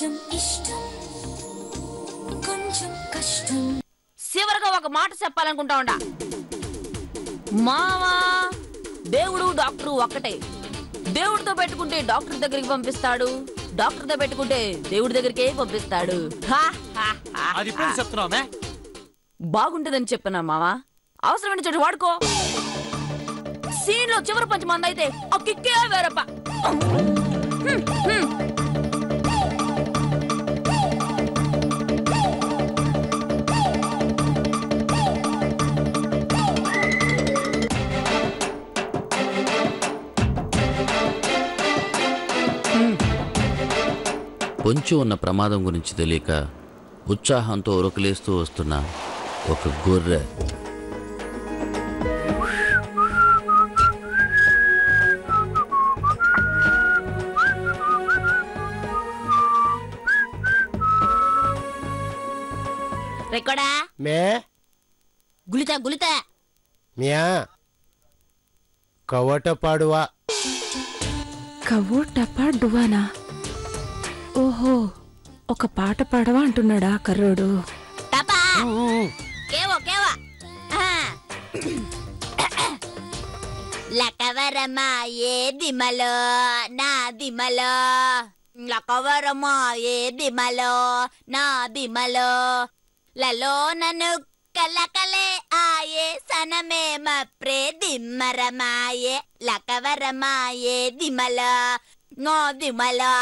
కొంచెం ఇష్టం కొంచెం కష్టం. చివరగా ఒక మాట చెప్పాలనుకుంటా ఉండా. మావా, దేవుడు డాక్టర్ ఒక్కటే. దేవుడితో పెట్టుకుంటే డాక్టర్ దగ్గరికి పంపిస్తాడు, డాక్టర్తో పెట్టుకుంటే దేవుడి దగ్గరికే పంపిస్తాడు. బాగుంటదని చెప్పనా మావా? అవసరమైన చోటు వాడుకో. సీన్ లో చివరి పంచి మంది అయితే ఆ కిక్కే వేరప్ప. పొంచి ఉన్న ప్రమాదం గురించి తెలియక ఉత్సాహంతో ఉరకలేస్తూ వస్తున్న ఒక గొర్రె. రెక్కడా మే గులితా గులితా మియా కవట పాడువా. కవోట పాడువానా? ఓహో, ఒక పాట పాడవా అంటున్నాడా కర్రోడు? లకవరమా ఏ దిమలో నా దిమలో, లకవరమా ఏ దిమలో నా దిమలో, లలో నన్ను కలకలే ఆయే సనమే మప్రే దిమ్మరమాయే, లకవరమా ఏ దిమలో నో దిమలో,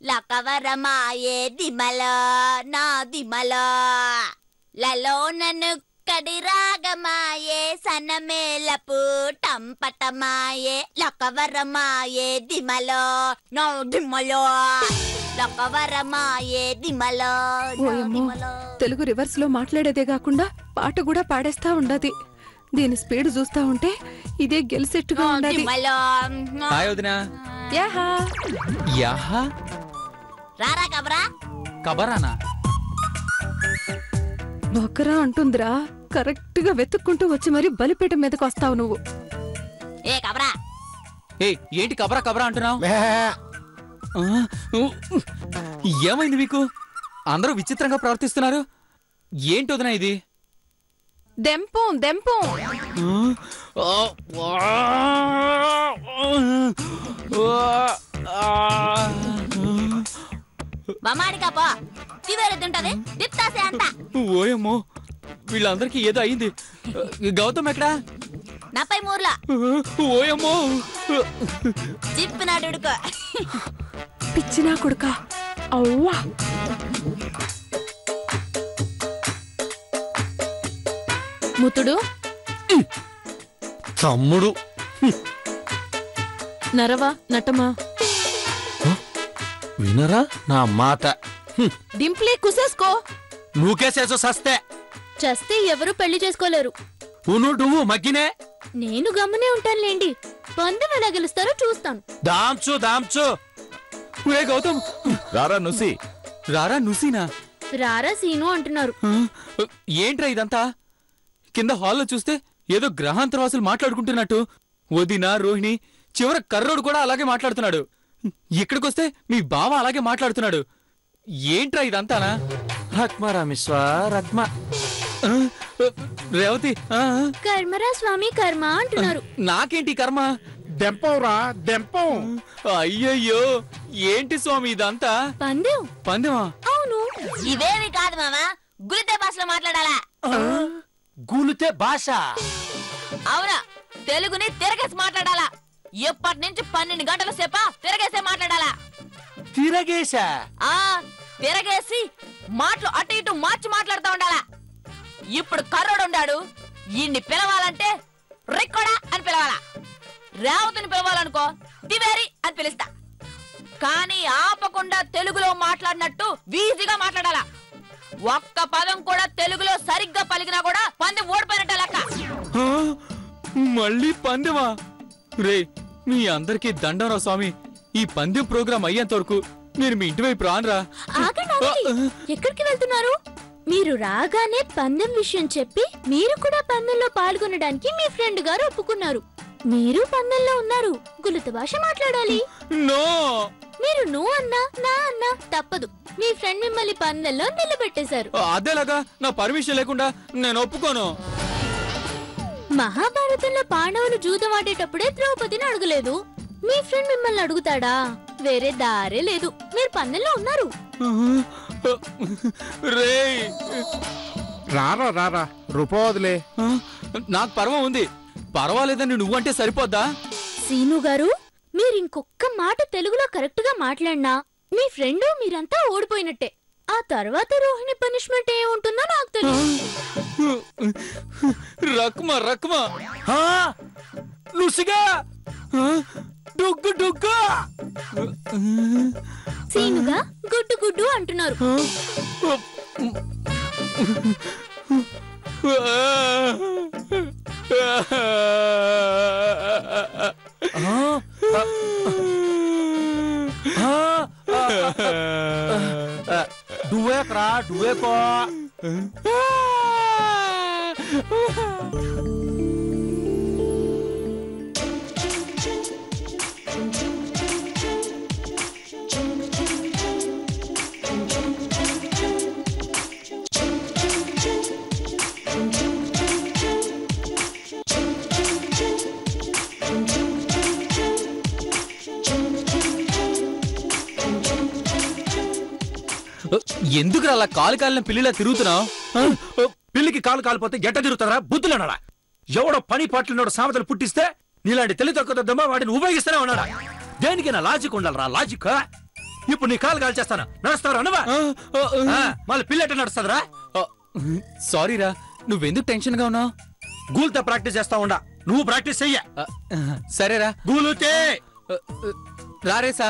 లకవరమా ఏ దిమలో నా దిమలో, లలో నన్ను కడిరాగమాయే సనమేలపు టంపటమాయే, లకవరమాయే దిమలో నో దిమలో, లకవరమాయే దిమలో. తెలుగు రివర్స్ లో మాట్లాడేదే కాకుండా పాట కూడా పాడేస్తా ఉండది. దీని స్పీడ్ చూస్తా ఉంటే ఇదే గెలిసెట్టుగా ఉండదు. రారా కబరా కబరానా? బొక్కరా అంటుందిరా. కరెక్ట్ గా వెతుక్కుంటూ వచ్చి మరి బలిపేట మీదకి వస్తావు నువ్వు. ఏ కబరా, ఏంటి కబరా కబరా అంటున్నావు? ఏమైంది మీకు? అందరూ విచిత్రంగా ప్రవర్తిస్తున్నారు. ఏంటి వదినా ఇది? దెంపం దెంపం. బమాడికాపో తివేరేదుంటది తిప్తాసే అంట. ఓయమ్మో, వీళ్ళందరికీ ఏదో అయింది. గౌతమ్ ఎక్కడా? నాపై మూర్లా. ఓయమ్మో, చిప్పినాడుకో పిచ్చినా కొడుక. అవ్వా, ముతుడు తమ్ముడు నరవా నటమా వినరా నా మాట. డింప్లీ కుసేసుకో. నువ్వుకేసేసో సస్తే చస్తే ఎవరు పెళ్లి చేసుకోలేరు. నువ్వు మగ్గినే. నేను గమ్మునే ఉంటానులేండి. పందెం ఎలా గెలుస్తారో చూస్తాను. దాంచు దాంచు. గౌతమ్ రారా నుసి. రారా నుసీనా? రారా సీను అంటున్నారు. ఏంట్రా ఇదంతా? కింద హాల్లో చూస్తే ఏదో గ్రహాంతరవాసులు మాట్లాడుకుంటున్నట్టు వదినా రోహిణి చివర కర్రోడు కూడా అలాగే మాట్లాడుతున్నాడు. ఇక్కడికొస్తే మీ బావ అలాగే మాట్లాడుతున్నాడు. ఏంట్రా ఇదంతానా? రేవతి కర్మరా స్వామి కర్మ అంటున్నారు. నాకేంటి కర్మ? దెంపంరా దెంపం. అయ్యయ్యో, ఏంటి స్వామి ఇదంతా? పందెం. పందెమా? అవును. ఇవేమి కాదు మామా, గులితే భాషలో మాట్లాడాలా. గూలితే భాష? అవునా, తెలుగుని తిరగేసి మాట్లాడాలా. ఎప్పటి నుంచి 12 గంటల సేపా తిరగేసే మాట్లాడాలా. తిరగేసా? తిరగేసి మాటలు అటు ఇటు మార్చి మాట్లాడుతూ ఉండాలా. ఇప్పుడు కర్రోడు ఉండాడు, ఈయన్ని పిలవాలంటే రెక్కడా అని పిలవాలా. రేవతిని పిలవాలనుకో తివేరి అని పిలుస్తా. కానీ ఆపకుండా తెలుగులో మాట్లాడినట్టు వీజీగా మాట్లాడాలా. ఒక్క పదం కూడా తెలుగులో సరిగ్గా పలికినా కూడా పందెం ఓడిపోయినట్ట లెక్క. మళ్ళీ పందెమా? రే, మీ అందరికీ దండంరా స్వామి. ఈ పందెం ప్రోగ్రాం అయ్యేంత వరకు నేను మీ ఇంటి వైపు రానురా. ఎక్కడికి వెళ్తున్నారు? మీరు రాగానే పందెం విషయం చెప్పి మీరు కూడా పందెంలో పాల్గొనడానికి మీ ఫ్రెండ్ గారు ఒప్పుకున్నారు. మీరు పందెంలో ఉన్నారు, గులిత భాష మాట్లాడాలి. నో, మీరు నువ్వు అన్నా నా అన్నా తప్పదు. మీ ఫ్రెండ్ మిమ్మల్ని పందెల్లో నిలబెట్టేశారు. అదేలాగా నా పర్మిషన్ లేకుండా నేను ఒప్పుకోను. మహాభారతంలో పాండవులు జూదం ఆడేటప్పుడే ద్రౌపదిని అడగలేదు. మీ ఫ్రెండ్ మిమ్మల్ని అడుగుతాడా? వేరే దారే లేదు. మీరు పందెంలో ఉన్నారు. రేయ్ రారా రారా రూపవదిలే. నాకు పర్వం ఉంది. పర్వాలేదని నువ్వంటే సరిపోద్దా? సీను గారు, మీరు ఇంకొక్క మాట తెలుగులో కరెక్ట్ గా మాట్లాడినా మీ ఫ్రెండ్ మీరంతా ఓడిపోయినట్టే. ఆ తర్వాత రోహిణి పనిష్మెంట్ ఏముంటుందో నాకు తెలియదు. రక్మా రక్మా నుసిగా డుగ్గు డుగ్గు. సీనుగా గుడ్డు గుడ్డు అంటున్నారు. డువేకరా డువేకో. ఎందుకు అలా కాలు కాలిన పిల్లిలా తిరుగుతున్నావు? పిల్లికి కాలు కాలిపోతే ఎట్ట తిరుగుతారా? బుద్ధులన్నాడా? ఎవడో పని పాటలున్నాడు సామెతలు పుట్టిస్తే నీలాంటి తెలివి తక్కువ దమ్మ వాటిని ఉపయోగిస్తూనే ఉన్నాడా? దేనికి నా లాజిక్ ఉండాలరా? లాజిక్. ఇప్పుడు నీ కాలు కాల్ చేస్తాను, నడుస్తావు అనవా? మళ్ళీ పిల్లి ఎట్ట నడుస్తుందిరా? సారీరా, నువ్వెందుకు టెన్షన్ గా ఉన్నావు? గూల్తో ప్రాక్టీస్ చేస్తా ఉండా. నువ్వు ప్రాక్టీస్ చెయ్య. సరేరా. గూలుతే రారేసా.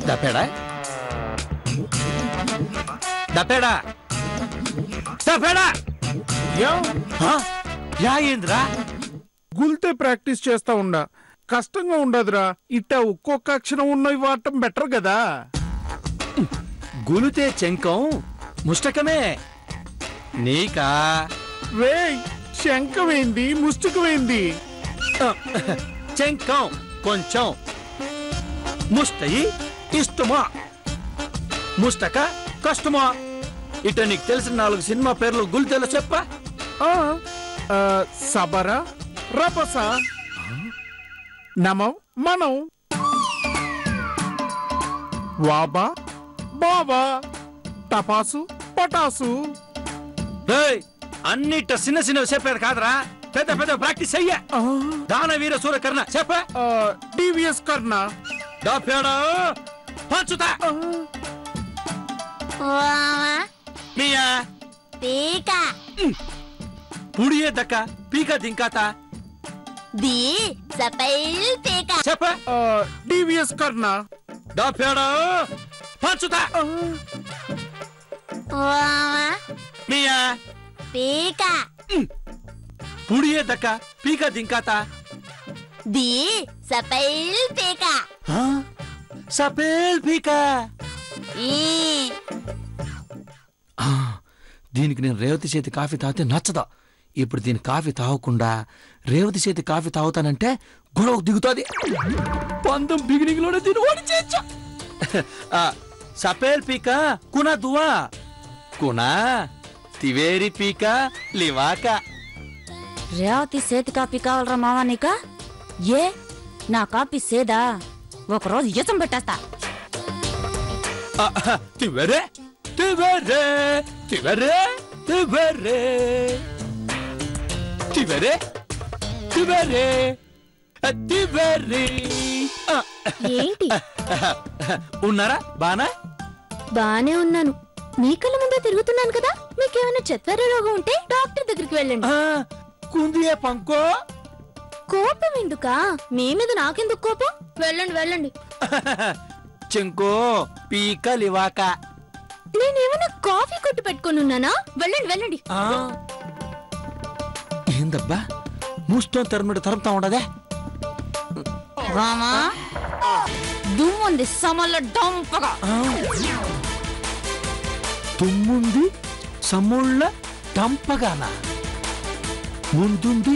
దపేడా దపేడా దపేడా యా ఏంద్రా? గుల్తే ప్రాక్టీస్ చేస్తా ఉండా. కష్టంగా ఉండదురా. ఇట్ట ఒక్కొక్క అక్షరం ఉన్నవి వాడటం బెటర్ కదా. గులుతే చెంకం ముష్టకమే నీకా. రేయ్, శంఖమేంది ముష్టికమేంది? చెంకం కొంచెం, ముష్టయి ఇష్టమా, ముష్టక కష్టమా. ఇట నీకు తెలిసిన 4 సినిమా పేర్లు గుల్తేలో చెప్పా. సబర, రపస, నమం, మనం, వాబా, బాబా, టపాసు, పటాసు. అన్నిట చిన్న చిన్నవి చెప్పారు కాదరా, పెద్ద పెద్ద ప్రాక్టీస్ అయ్యా. దానవీర సూరకర్ణ చెప్ప. డివిఎస్ కర్ణ. దాపేడా పంచుతా. మియా పీకా పుడియే దక్క పీక దింకాత ది సపైల్ పీకా చెప్ప. డివిఎస్ కర్ణ. దాపేడా పంచుతా. మియా పీకా పుడియే దక్క పీక దింకాత ది సపైల్ పీకా సపేల్ పీక. దీనికి నేను రేవతి చేతి కాఫీ తాగితే నచ్చదా. ఇప్పుడు దీని కాఫీ తాగకుండా రేవతి చేతి కాఫీ తాగుతానంటే గొడవ దిగుతుంది. పందం బిగినింగ్ లోనే దీన్ని ఓడిచేయచ్చు. సపేల్ పీక కునా దువా కునా తివేరి పీక లివాక. రేవతి చేతి కాపీ కావాలరా మావా నీకా? ఏ నా కాపీ సేదా? ఒకరోజు ఈతం పెట్టేస్తా. తివేరే తివేరే తివేరే తివేరే తివేరే తివేరే తివేరే. ఏంటి? ఉన్నారా? బానా బానే ఉన్నాను. మీ కళ్ళ ముందే తిరుగుతున్నాను కదా. మీకేమైనా చెత్తార రోగం ఉంటే డాక్టర్ దగ్గరికి వెళ్ళండి. కుందియే పంకో. కోపం ఎందుకా? మీ మీద నాకెందుకు కోపం? వెళ్ళండి వెళ్ళండి. చెంకో పీక లివాక. నేనేమైనా కాఫీ కొట్టు పెట్టుకొని ఉన్నానా? వెళ్ళండి వెళ్ళండి. ఏందబ్బా ముష్టం తరుముడు తరుముతా ఉండదే. రామా దుమ్ముంది సమల్ల డంపగా. తుమ్ముంది సముళ్ళ డంపగానా? ముందుంది